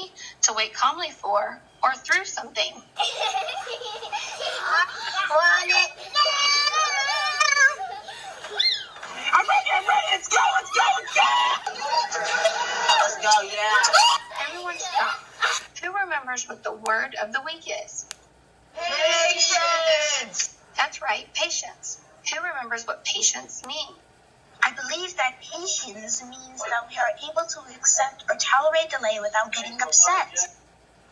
me to wait calmly for or through something. Want it? I'm ready. Let's go. Let's go, yeah. Everyone stop. Who remembers what the word of the week is? Patience! That's right, patience. Who remembers what patience means? I believe that patience means that we are able to accept or tolerate delay without getting upset.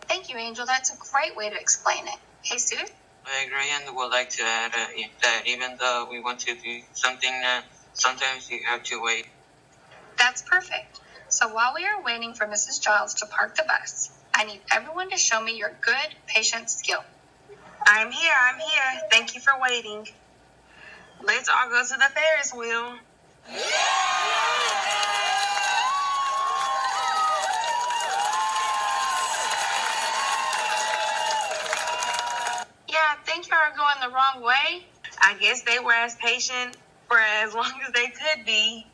Thank you, Angel. That's a great way to explain it. Jesus? I agree and would like to add that even though we want to do something, sometimes you have to wait. That's perfect. So while we are waiting for Mrs. Giles to park the bus, I need everyone to show me your good patience skill. I'm here. Thank you for waiting. Let's all go to the Ferris wheel. Yeah, I think you are going the wrong way. I guess they were as patient for as long as they could be.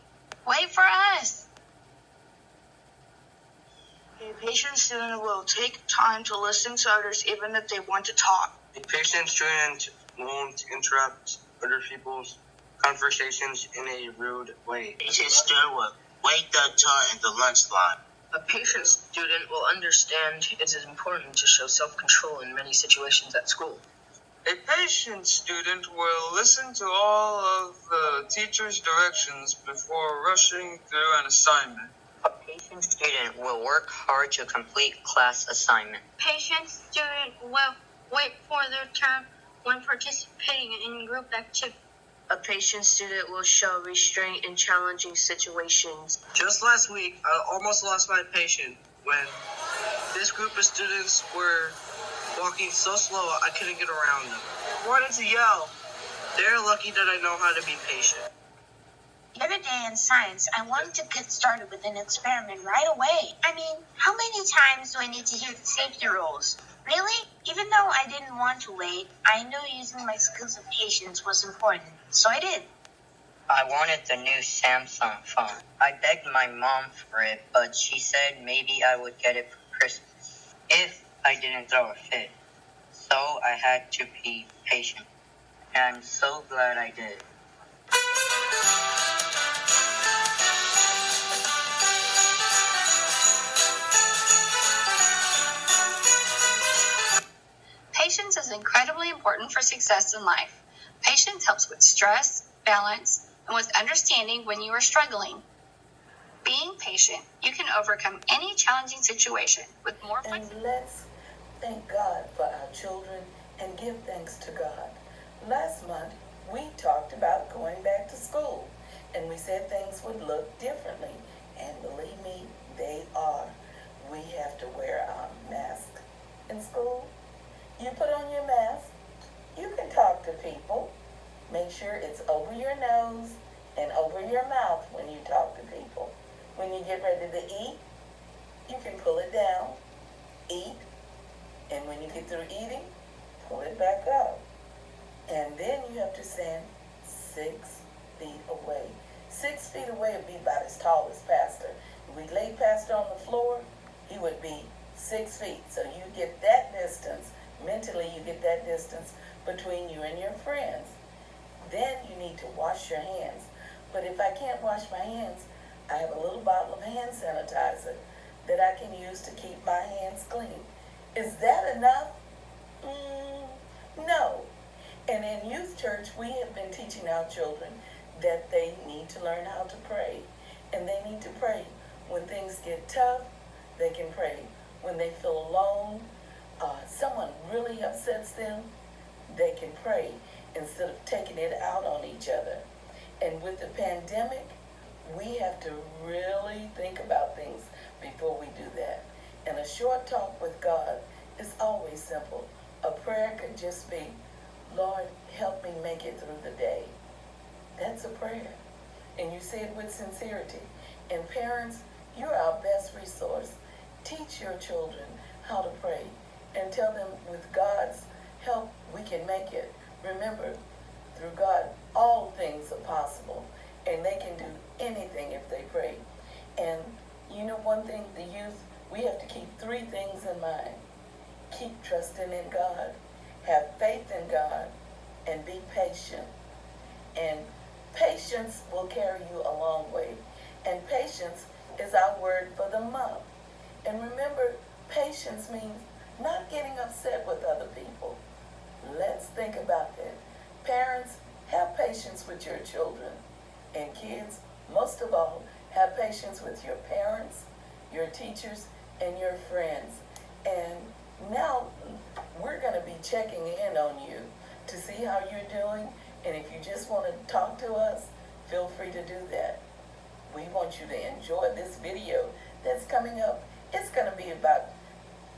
Wait for us. A patient student will take time to listen to others even if they want to talk. A patient student won't interrupt other people's conversations in a rude way. A patient student will wait their turn in the lunch line. A patient student will understand it is important to show self-control in many situations at school. A patient student will listen to all of the teacher's directions before rushing through an assignment. A patient student will work hard to complete class assignment. Patient student will wait for their turn when participating in group activities. A patient student will show restraint in challenging situations. Just last week, I almost lost my patient when this group of students were walking so slow I couldn't get around them. I wanted to yell. They're lucky that I know how to be patient. The other day in science, I wanted to get started with an experiment right away. I mean, how many times do I need to hear the safety rules? Really? Even though I didn't want to wait, I knew using my skills of patience was important, so I did. I wanted the new Samsung phone. I begged my mom for it, but she said maybe I would get it for Christmas if I didn't throw a fit. So I had to be patient. And I'm so glad I did. Patience is incredibly important for success in life. Patience helps with stress, balance, and with understanding when you are struggling. Being patient, you can overcome any challenging situation with more And let's thank God for our children and give thanks to God. Last month, we talked about going back to school, and we said things would look differently. And believe me, they are. We have to wear our mask in school. You put on your mask. You can talk to people. Make sure it's over your nose and over your mouth when you talk to people. When you get ready to eat, you can pull it down, eat, and when you get through eating, pull it back up. And then you have to stand 6 feet away. 6 feet away would be about as tall as Pastor. If we laid Pastor on the floor, he would be 6 feet. So you get that distance. Mentally, you get that distance between you and your friends. Then you need to wash your hands. But if I can't wash my hands, I have a little bottle of hand sanitizer that I can use to keep my hands clean. Is that enough? No. And in youth church, we have been teaching our children that they need to learn how to pray. And they need to pray. When things get tough, they can pray. When they feel alone, someone really upsets them, they can pray instead of taking it out on each other. And with the pandemic, we have to really think about things before we do that. And a short talk with God is always simple. A prayer could just be, Lord, help me make it through the day. That's a prayer. And you say it with sincerity. And parents, you're our best resource. Teach your children how to pray and tell them with God's help, we can make it. Remember, through God, all things are possible. And they can do anything if they pray. And you know one thing, the youth, we have to keep three things in mind. Keep trusting in God, have faith in God, and be patient. And patience will carry you a long way. And patience is our word for the month. And remember, patience means not getting upset with other people. Let's think about that. Parents, have patience with your children. And kids, most of all, have patience with your parents, your teachers, and your friends. And now we're going to be checking in on you to see how you're doing. And if you just want to talk to us, feel free to do that. We want you to enjoy this video that's coming up. It's going to be about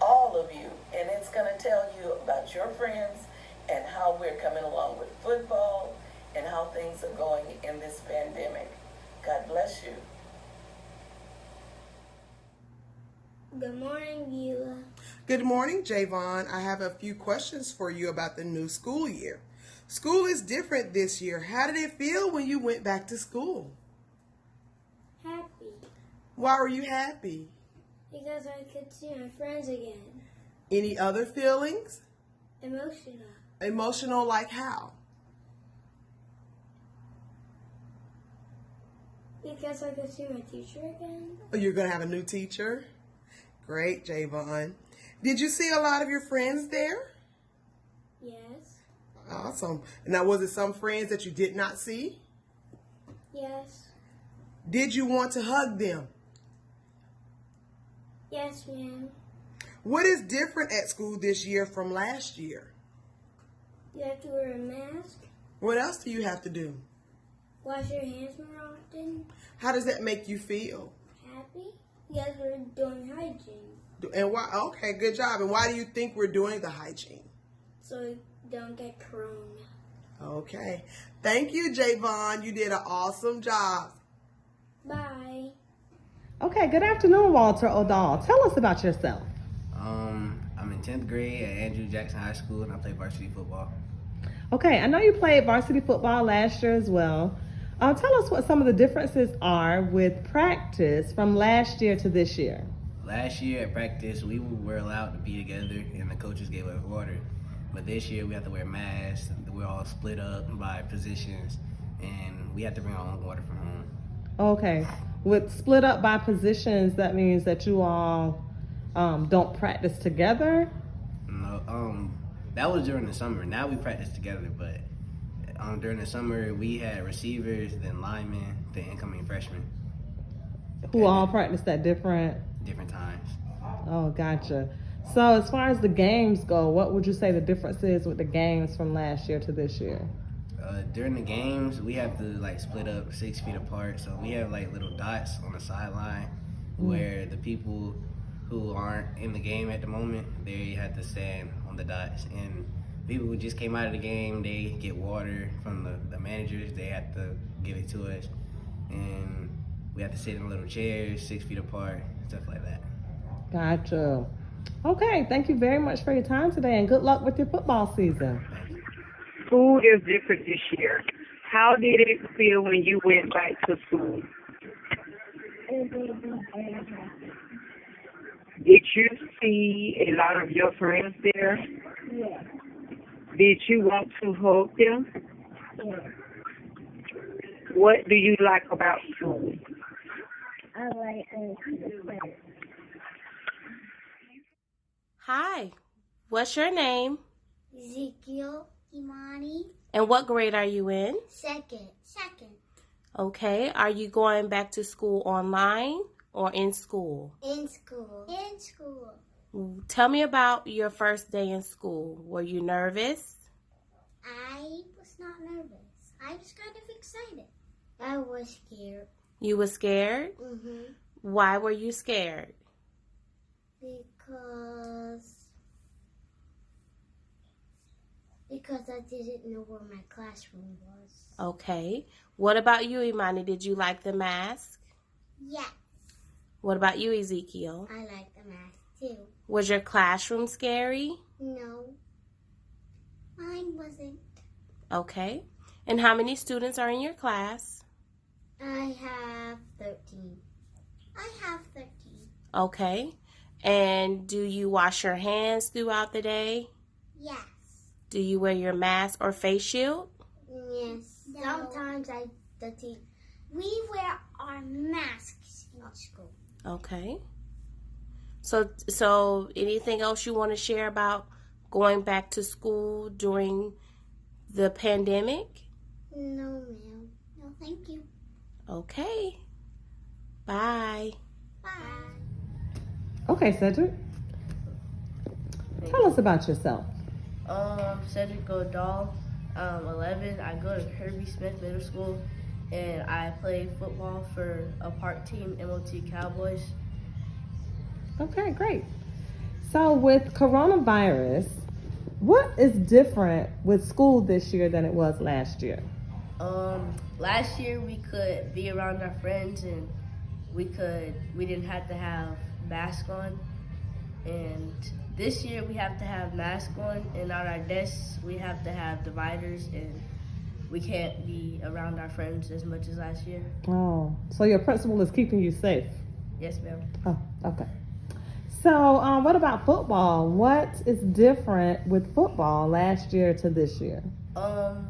all of you, and it's going to tell you about your friends and how we're coming along with football and how things are going in this pandemic. God bless you. Good morning, Beulah. Good morning, Javon. I have a few questions for you about the new school year. School is different this year. How did it feel when you went back to school? Happy. Why were you happy? Because I could see my friends again. Any other feelings? Emotional. Emotional like how? Because I could see my teacher again. Oh, you're going to have a new teacher? Great, Javon. Did you see a lot of your friends there? Yes. Awesome. Now, was it some friends that you did not see? Yes. Did you want to hug them? Yes, ma'am. What is different at school this year from last year? You have to wear a mask. What else do you have to do? Wash your hands more often. How does that make you feel? Happy. Because we're doing hygiene. And why? Okay, good job. And why do you think we're doing the hygiene? So we don't get corona. Okay. Thank you, Javon. You did an awesome job. Bye. Okay, good afternoon, Walter O'Dall. Tell us about yourself. I'm in 10th grade at Andrew Jackson High School, and I play varsity football. Okay, I know you played varsity football last year as well. Tell us what some of the differences are with practice from last year to this year. Last year at practice, we were allowed to be together, and the coaches gave us water. But this year, we have to wear masks. We're all split up by positions, and we have to bring our own water from home. Okay. With split up by positions, that means that you all don't practice together? No, that was during the summer. Now we practice together, but during the summer, we had receivers, then linemen, then incoming freshmen. Who all practiced at different times. Oh, gotcha. So as far as the games go, what would you say the difference is with the games from last year to this year? During the games, we have to split up 6 feet apart. So we have little dots on the sideline where the people who aren't in the game at the moment, they have to stand on the dots. And people who just came out of the game, they get water from the managers. They have to give it to us. And we have to sit in little chairs, 6 feet apart, stuff like that. Gotcha. Okay, thank you very much for your time today, and good luck with your football season. School is different this year. How did it feel when you went back to school? Did you see a lot of your friends there? Yes. Did you want to hug them? Yes. What do you like about school? I like it. Hi, what's your name? Ezekiel Imani. And what grade are you in? Second. Okay, are you going back to school online or in school? In school. Tell me about your first day in school. Were you nervous? I was not nervous. I was kind of excited. I was scared. You were scared? Mm-hmm. Why were you scared? Because I didn't know where my classroom was. Okay. What about you, Imani? Did you like the mask? Yes. What about you, Ezekiel? I like the mask too. Was your classroom scary? No. Mine wasn't. Okay. And how many students are in your class? I have 13. Okay. And do you wash your hands throughout the day? Yes. Do you wear your mask or face shield? Yes. No. Sometimes we wear our masks in school. Okay. So anything else you want to share about going back to school during the pandemic? No, ma'am. No, thank you. Okay. Bye. Bye. Okay, Cedric. Tell us about yourself. Cedric Godal, 11. I go to Herbie Smith Middle School, and I play football for a park team, MOT Cowboys. Okay, great. So with coronavirus, what is different with school this year than it was last year? Last year we could be around our friends, and we didn't have to have masks on. And this year we have to have masks on, and on our desks we have to have dividers, and we can't be around our friends as much as last year. Oh, so your principal is keeping you safe? Yes, ma'am. Oh, okay. So what about football? What is different with football last year to this year?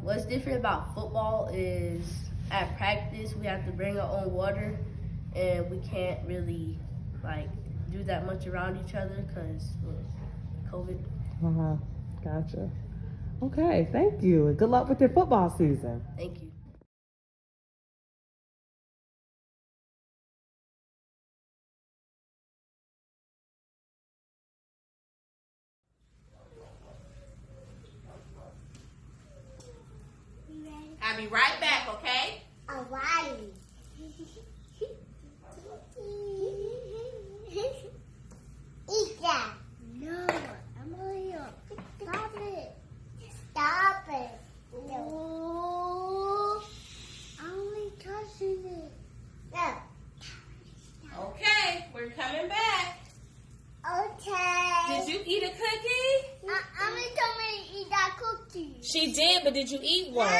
What's different about football is at practice we have to bring our own water, and we can't really do that much around each other because COVID. Gotcha. Okay, thank you. Good luck with your football season. Thank you. I'll be right back, okay? Alrighty. Eat that. No, Emily. Stop it. Stop it. No. I'm only touching it. No. Okay, we're coming back. Okay. Did you eat a cookie? Emily told me to eat that cookie. She did, but did you eat one?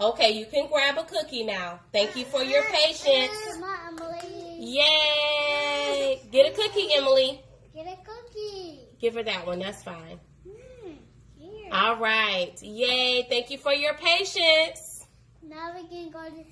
Okay, you can grab a cookie now. Thank you for your patience. Come on, Emily. Yay! Get a cookie, Emily. Get a cookie. Give her that one. That's fine. Here. All right. Yay. Thank you for your patience. Now we can go to